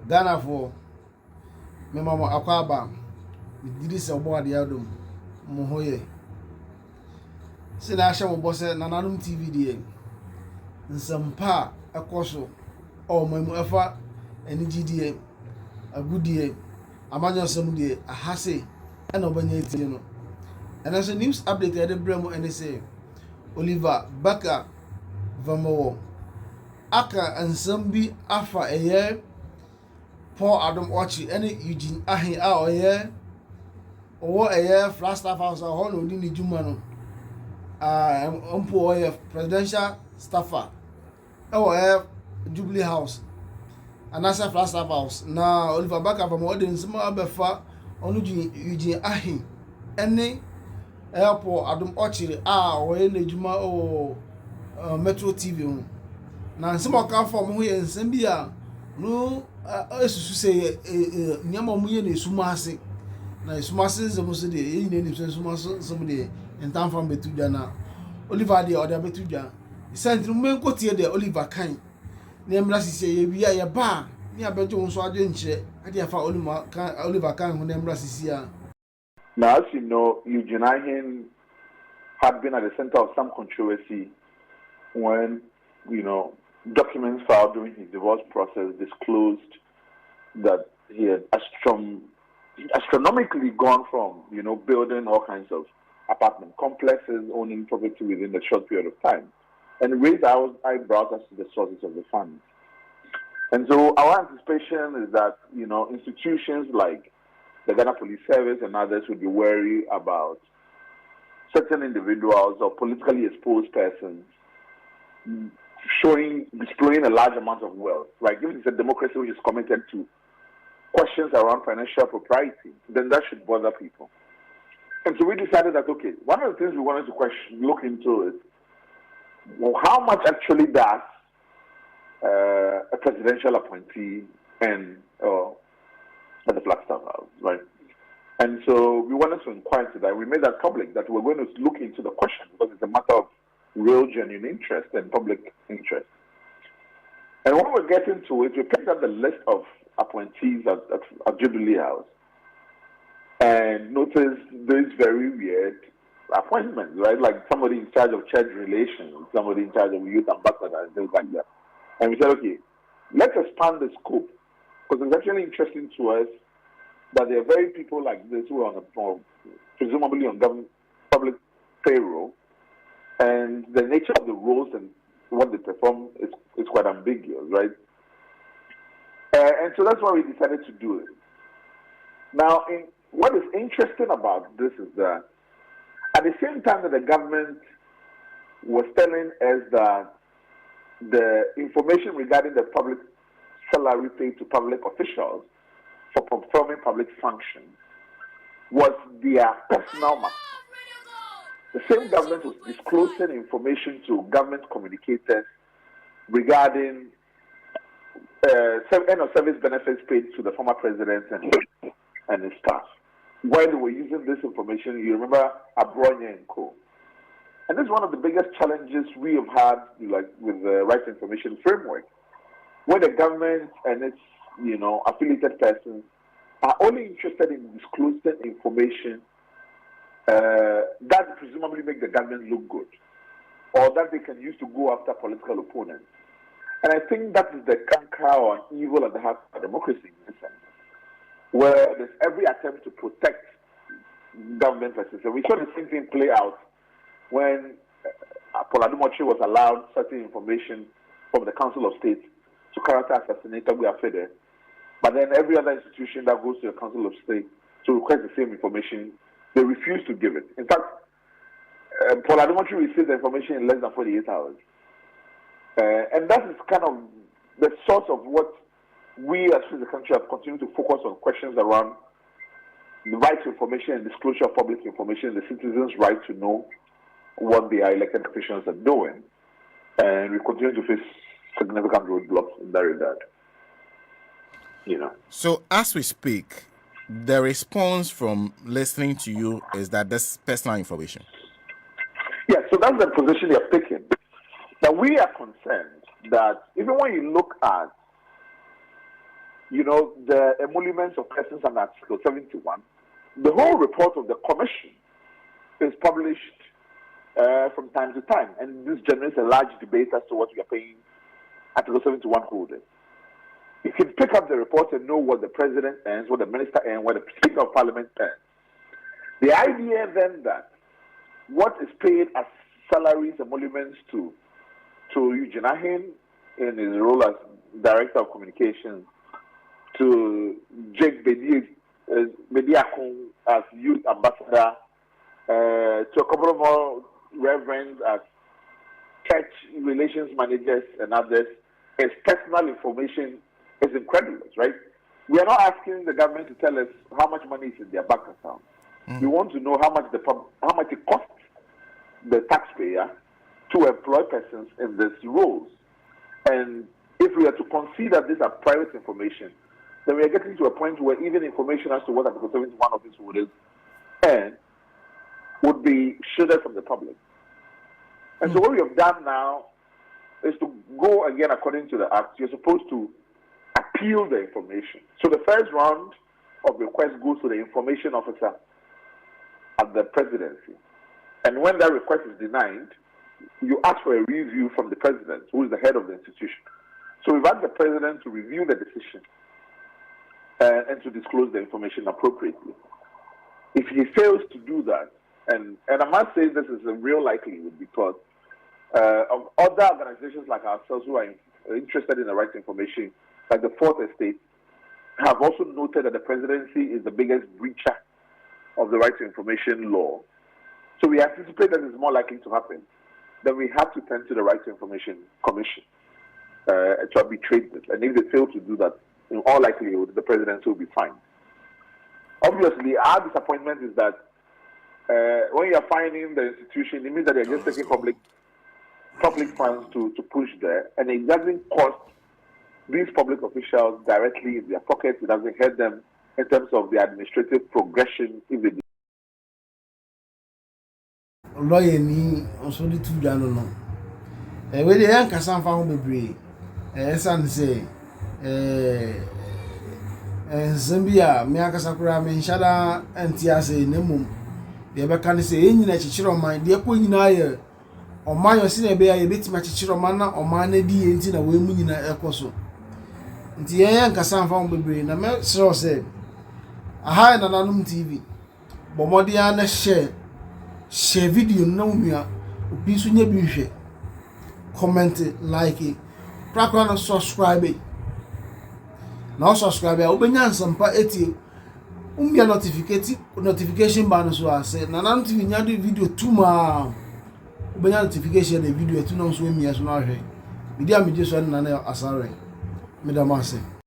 Ghana for me mama akwaba didi se obo ade Adom mo hoye se na ahye mo bose na nanum TV die nsampa ekoso o mamu efa eni gidie agudie amanyo sam die ahase ena obanya etie no ena so news update ede bremo ene say Oliver Baka Vormawor aka ansam bi afa eye Paul Adom Ochi ene Eugene Arhin a oye owo eye Flagstaff House ho no ni juma no mpo oye presidential staffer oye Jubilee House anasa Flagstaff House na Oliver Baka Vormawor de nsema abefa onu Eugene Arhin ene Paul Adom Ochi a oye na juma o Metro TV ho na nsema ka form ho ye nsem bi a no esusu se nyama mu ye na esuma ase na esuma ase zemo se de eyi na ni esuma ase zemo de entan fam betudwa na Oliver de oda betudwa sentru menko tie de Oliver kan na emra sisi ye wi ya ba ni abejo nso adwe nkyere ade afa Oliver kan ho na emra sisi a. Now, as you know, Eugene Arhin had been at the center of some controversy when, documents filed during his divorce process disclosed that he had astronomically gone from, building all kinds of apartment complexes, owning property within a short period of time, and raised our eyebrows as to the sources of the funds. And so our anticipation is that, institutions like the Ghana Police Service and others would be wary about certain individuals or politically exposed persons displaying a large amount of wealth, right? Given it's a democracy which is committed to questions around financial propriety, then that should bother people. And so we decided that, okay, one of the things we wanted to look into is, how much actually does a presidential appointee and at the Flagstaff House, right? And so we wanted to inquire into that. We made that public, that we're going to look into the question because it's a matter of real, genuine interest and public interest. And when we're getting to it, we picked up the list of appointees at Jubilee House and noticed these very weird appointments, right? Like somebody in charge of church relations, somebody in charge of youth ambassador, and things like that. And we said, okay, let's expand the scope because it's actually interesting to us that there are very people like this who are presumably on government public payroll, and the nature of the roles and what they perform is quite ambiguous, right? And so that's why we decided to do it. Now, what is interesting about this is that at the same time that the government was telling us that the information regarding the public salary paid to public officials for performing public functions was their personal matter. The same government was disclosing information to government communicators regarding service benefits paid to the former president and his staff. While they were using this information, you remember Abronya and Co. And this is one of the biggest challenges we have had, with the Right to Information Framework, where the government and its, affiliated persons are only interested in disclosing information that presumably make the government look good, or that they can use to go after political opponents. And I think that is the canker or evil at the heart of democracy in this sense, where there's every attempt to protect government versus. And we saw the same thing play out when Paul Adom Ochi was allowed certain information from the Council of State to character assassinate Abu Afede. But then every other institution that goes to the Council of State to request the same information, they refuse to give it. In fact, Paul Adom Ochi received the information in less than 48 hours. And that is kind of the source of what we as the country have continued to focus on questions around the right to information and disclosure of public information, the citizens' right to know what their elected officials are doing. And we continue to face significant roadblocks in that regard. So as we speak, the response from listening to you is that that's personal information. Yeah, so that's the position you're taking. Now we are concerned that even when you look at, the emoluments of persons under Article 71. The whole report of the commission is published from time to time, and this generates a large debate as to what we are paying Article 71 holders. You can pick up the report and know what the president earns, what the minister earns, what the speaker of parliament earns. The idea then that what is paid as salaries, emoluments to Eugene Arhin in his role as Director of Communications, to Jake Bediakun as Youth Ambassador, to a couple of more reverends as church relations managers and others, as personal information is incredible, right? We are not asking the government to tell us how much money is in their bank account. We want to know how much it costs the taxpayer to employ persons in these roles. And if we are to consider this as private information, then we are getting to a point where even information as to what Article 71 of this holders earn would be shielded from the public. And so what we have done now is to go again according to the Act. You're supposed to appeal the information. So the first round of request goes to the information officer at the presidency. And when that request is denied, you ask for a review from the president, who is the head of the institution. So we've asked the president to review the decision and to disclose the information appropriately. If he fails to do that, and I must say this is a real likelihood because of other organizations like ourselves who are interested in the right information, like the Fourth Estate, have also noted that the presidency is the biggest breacher of the right to information law. So we anticipate that it's more likely to happen. Then we have to turn to the Right to Information Commission to arbitrate this. And if they fail to do that, in all likelihood, the presidency will be fined. Obviously, our disappointment is that when you are fining the institution, it means that they're just taking public funds to push there, and it doesn't cost these public officials directly in their pockets. It doesn't hurt them in terms of the administrative progression if they lawyer ni also the two jano no we dey yan kasa fa ho bebre san say Zambia me akasa kura me nshada antia say nemum de be kan say enyina chichiro man de ko nyina ye oman yo se na be ya betima chichiro man na oman na di enti na we mu nyina ekoso nti yan kasa fa ho bebre na me sure say aha na nanum TV bomodia na share video na umia obi so nya bi hwe comment like prakwa na subscribe na subscribe ya obenya nsampa eti umia notification ban so ase na nan TV nya do video tuma obenya notification na video tu na so emia so na hwe media meje so na na asare me da ma ase